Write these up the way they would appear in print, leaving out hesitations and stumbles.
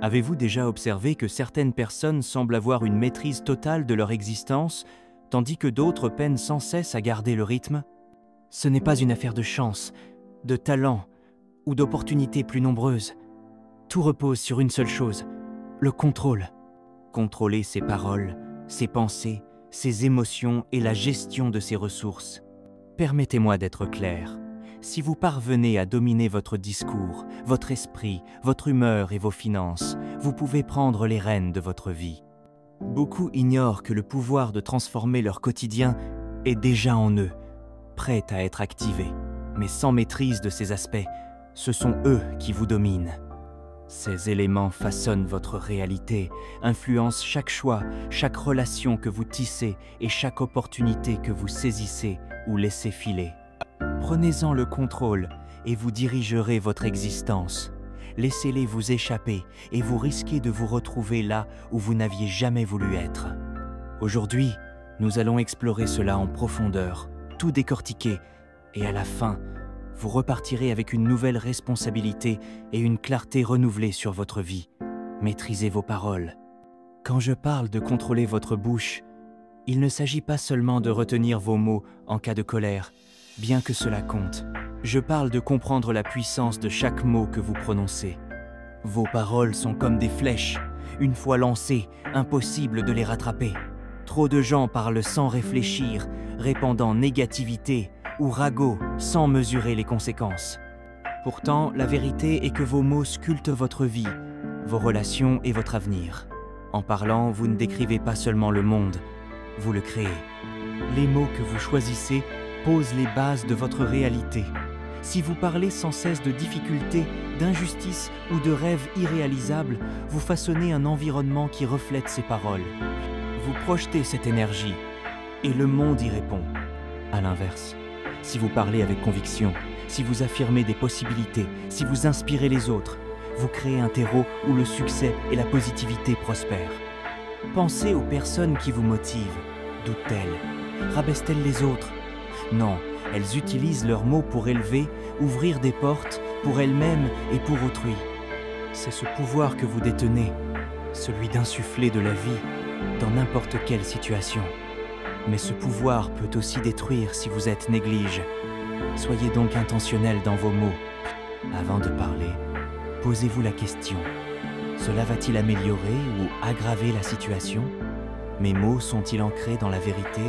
Avez-vous déjà observé que certaines personnes semblent avoir une maîtrise totale de leur existence, tandis que d'autres peinent sans cesse à garder le rythme? Ce n'est pas une affaire de chance, de talent ou d'opportunités plus nombreuses. Tout repose sur une seule chose, le contrôle. Contrôler ses paroles, ses pensées, ses émotions et la gestion de ses ressources. Permettez-moi d'être clair. Si vous parvenez à dominer votre discours, votre esprit, votre humeur et vos finances, vous pouvez prendre les rênes de votre vie. Beaucoup ignorent que le pouvoir de transformer leur quotidien est déjà en eux, prêt à être activé. Mais sans maîtrise de ces aspects, ce sont eux qui vous dominent. Ces éléments façonnent votre réalité, influencent chaque choix, chaque relation que vous tissez et chaque opportunité que vous saisissez ou laissez filer. Prenez-en le contrôle et vous dirigerez votre existence. Laissez-les vous échapper et vous risquez de vous retrouver là où vous n'aviez jamais voulu être. Aujourd'hui, nous allons explorer cela en profondeur, tout décortiquer, et à la fin, vous repartirez avec une nouvelle responsabilité et une clarté renouvelée sur votre vie. Maîtrisez vos paroles. Quand je parle de contrôler votre bouche, il ne s'agit pas seulement de retenir vos mots en cas de colère, bien que cela compte. Je parle de comprendre la puissance de chaque mot que vous prononcez. Vos paroles sont comme des flèches. Une fois lancées, impossible de les rattraper. Trop de gens parlent sans réfléchir, répandant négativité ou ragot sans mesurer les conséquences. Pourtant, la vérité est que vos mots sculptent votre vie, vos relations et votre avenir. En parlant, vous ne décrivez pas seulement le monde, vous le créez. Les mots que vous choisissez posent les bases de votre réalité. Si vous parlez sans cesse de difficultés, d'injustices ou de rêves irréalisables, vous façonnez un environnement qui reflète ces paroles. Vous projetez cette énergie et le monde y répond. À l'inverse, si vous parlez avec conviction, si vous affirmez des possibilités, si vous inspirez les autres, vous créez un terreau où le succès et la positivité prospèrent. Pensez aux personnes qui vous motivent. Doutent-elles? Rabaissent-elles les autres? Non, elles utilisent leurs mots pour élever, ouvrir des portes pour elles-mêmes et pour autrui. C'est ce pouvoir que vous détenez, celui d'insuffler de la vie dans n'importe quelle situation. Mais ce pouvoir peut aussi détruire si vous êtes néglige. Soyez donc intentionnel dans vos mots. Avant de parler, posez-vous la question. Cela va-t-il améliorer ou aggraver la situation? Mes mots sont-ils ancrés dans la vérité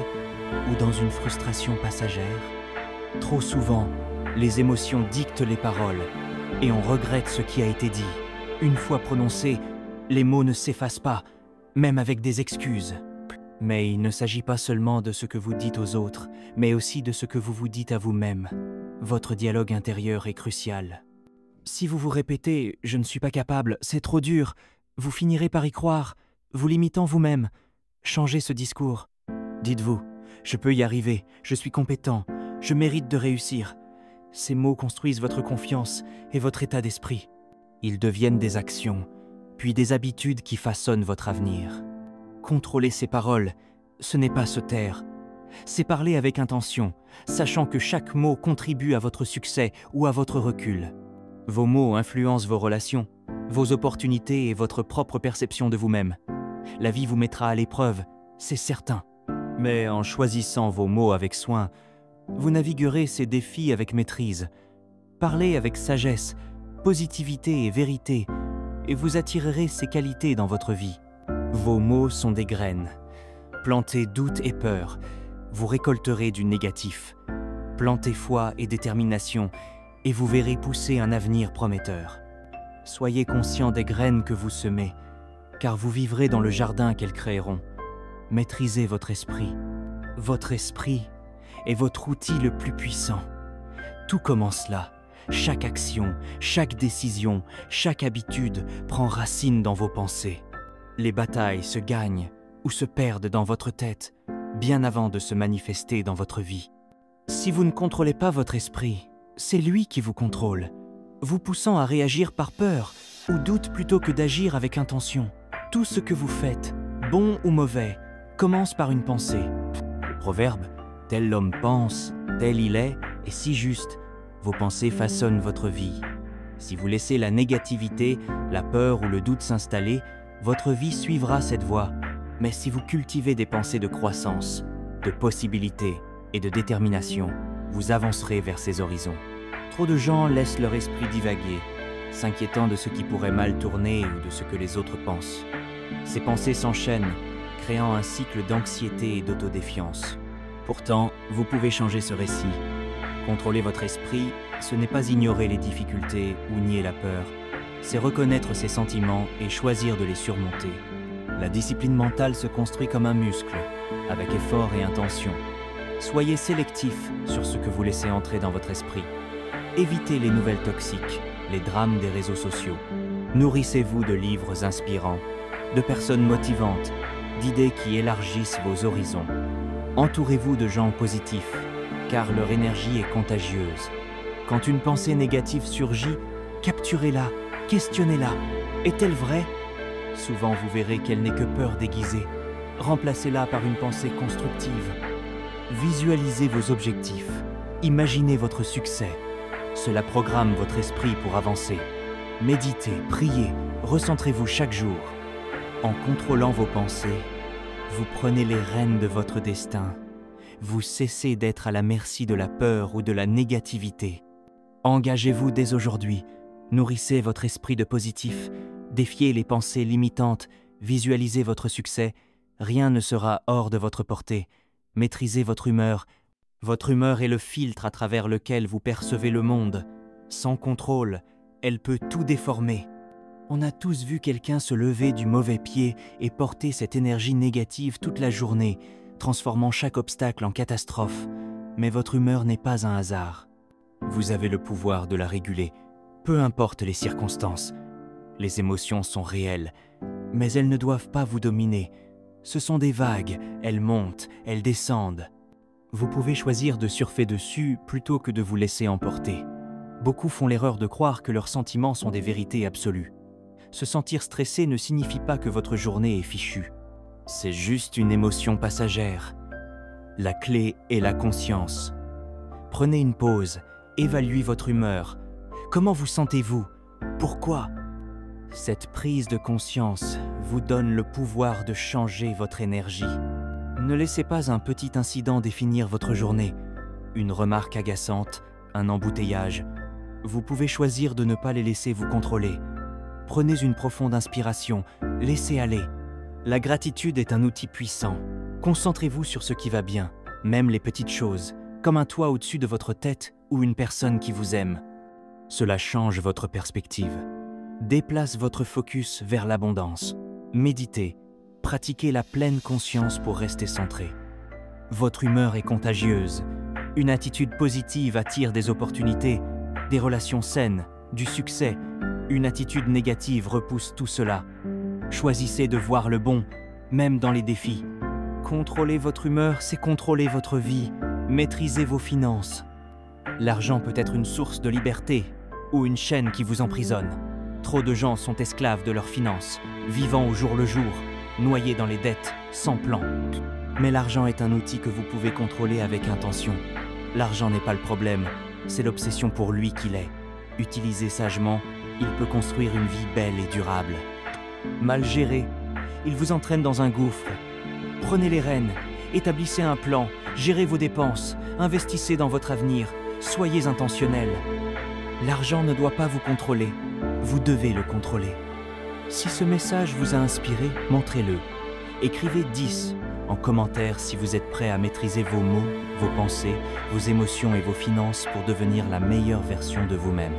ou dans une frustration passagère? Trop souvent, les émotions dictent les paroles et on regrette ce qui a été dit. Une fois prononcés, les mots ne s'effacent pas, même avec des excuses. Mais il ne s'agit pas seulement de ce que vous dites aux autres, mais aussi de ce que vous vous dites à vous-même. Votre dialogue intérieur est crucial. Si vous vous répétez « je ne suis pas capable, c'est trop dur », vous finirez par y croire, vous limitant vous-même. Changez ce discours. Dites-vous « je peux y arriver, je suis compétent, je mérite de réussir ». Ces mots construisent votre confiance et votre état d'esprit. Ils deviennent des actions, puis des habitudes qui façonnent votre avenir. Contrôler ses paroles, ce n'est pas se taire. C'est parler avec intention, sachant que chaque mot contribue à votre succès ou à votre recul. Vos mots influencent vos relations, vos opportunités et votre propre perception de vous-même. La vie vous mettra à l'épreuve, c'est certain. Mais en choisissant vos mots avec soin, vous naviguerez ces défis avec maîtrise. Parlez avec sagesse, positivité et vérité, et vous attirerez ces qualités dans votre vie. Vos mots sont des graines. Plantez doute et peur, vous récolterez du négatif. Plantez foi et détermination, et vous verrez pousser un avenir prometteur. Soyez conscient des graines que vous semez, car vous vivrez dans le jardin qu'elles créeront. Maîtrisez votre esprit. Votre esprit est votre outil le plus puissant. Tout commence là. Chaque action, chaque décision, chaque habitude prend racine dans vos pensées. Les batailles se gagnent ou se perdent dans votre tête, bien avant de se manifester dans votre vie. Si vous ne contrôlez pas votre esprit, c'est lui qui vous contrôle, vous poussant à réagir par peur ou doute plutôt que d'agir avec intention. Tout ce que vous faites, bon ou mauvais, commence par une pensée. Le proverbe « tel l'homme pense, tel il est » est si juste. Vos pensées façonnent votre vie. Si vous laissez la négativité, la peur ou le doute s'installer, votre vie suivra cette voie. Mais si vous cultivez des pensées de croissance, de possibilités et de détermination, vous avancerez vers ces horizons. Trop de gens laissent leur esprit divaguer, s'inquiétant de ce qui pourrait mal tourner ou de ce que les autres pensent. Ces pensées s'enchaînent, créant un cycle d'anxiété et d'autodéfiance. Pourtant, vous pouvez changer ce récit. Contrôler votre esprit, ce n'est pas ignorer les difficultés ou nier la peur. C'est reconnaître ses sentiments et choisir de les surmonter. La discipline mentale se construit comme un muscle, avec effort et intention. Soyez sélectif sur ce que vous laissez entrer dans votre esprit. Évitez les nouvelles toxiques, les drames des réseaux sociaux. Nourrissez-vous de livres inspirants, de personnes motivantes, d'idées qui élargissent vos horizons. Entourez-vous de gens positifs, car leur énergie est contagieuse. Quand une pensée négative surgit, capturez-la, questionnez-la. Est-elle vraie ? Souvent vous verrez qu'elle n'est que peur déguisée. Remplacez-la par une pensée constructive. Visualisez vos objectifs. Imaginez votre succès. Cela programme votre esprit pour avancer. Méditez, priez, recentrez-vous chaque jour. En contrôlant vos pensées, vous prenez les rênes de votre destin. Vous cessez d'être à la merci de la peur ou de la négativité. Engagez-vous dès aujourd'hui. Nourrissez votre esprit de positif. Défiez les pensées limitantes. Visualisez votre succès. Rien ne sera hors de votre portée. Maîtrisez votre humeur. Votre humeur est le filtre à travers lequel vous percevez le monde. Sans contrôle, elle peut tout déformer. On a tous vu quelqu'un se lever du mauvais pied et porter cette énergie négative toute la journée, transformant chaque obstacle en catastrophe. Mais votre humeur n'est pas un hasard. Vous avez le pouvoir de la réguler, peu importe les circonstances. Les émotions sont réelles, mais elles ne doivent pas vous dominer. Ce sont des vagues, elles montent, elles descendent. Vous pouvez choisir de surfer dessus plutôt que de vous laisser emporter. Beaucoup font l'erreur de croire que leurs sentiments sont des vérités absolues. Se sentir stressé ne signifie pas que votre journée est fichue. C'est juste une émotion passagère. La clé est la conscience. Prenez une pause, évaluez votre humeur. Comment vous sentez-vous ? Pourquoi ? Cette prise de conscience vous donne le pouvoir de changer votre énergie. Ne laissez pas un petit incident définir votre journée. Une remarque agaçante, un embouteillage. Vous pouvez choisir de ne pas les laisser vous contrôler. Prenez une profonde inspiration, laissez aller. La gratitude est un outil puissant. Concentrez-vous sur ce qui va bien, même les petites choses, comme un toit au-dessus de votre tête ou une personne qui vous aime. Cela change votre perspective. Déplace votre focus vers l'abondance. Méditez, pratiquez la pleine conscience pour rester centré. Votre humeur est contagieuse. Une attitude positive attire des opportunités, des relations saines, du succès. Une attitude négative repousse tout cela. Choisissez de voir le bon, même dans les défis. Contrôler votre humeur, c'est contrôler votre vie. Maîtrisez vos finances. L'argent peut être une source de liberté ou une chaîne qui vous emprisonne. Trop de gens sont esclaves de leurs finances, vivant au jour le jour, noyés dans les dettes, sans plan. Mais l'argent est un outil que vous pouvez contrôler avec intention. L'argent n'est pas le problème, c'est l'obsession pour lui qui l'est. Utilisé sagement, il peut construire une vie belle et durable. Mal géré, il vous entraîne dans un gouffre. Prenez les rênes, établissez un plan, gérez vos dépenses, investissez dans votre avenir, soyez intentionnel. L'argent ne doit pas vous contrôler, vous devez le contrôler. Si ce message vous a inspiré, montrez-le. Écrivez 10 en commentaire si vous êtes prêt à maîtriser vos mots, vos pensées, vos émotions et vos finances pour devenir la meilleure version de vous-même.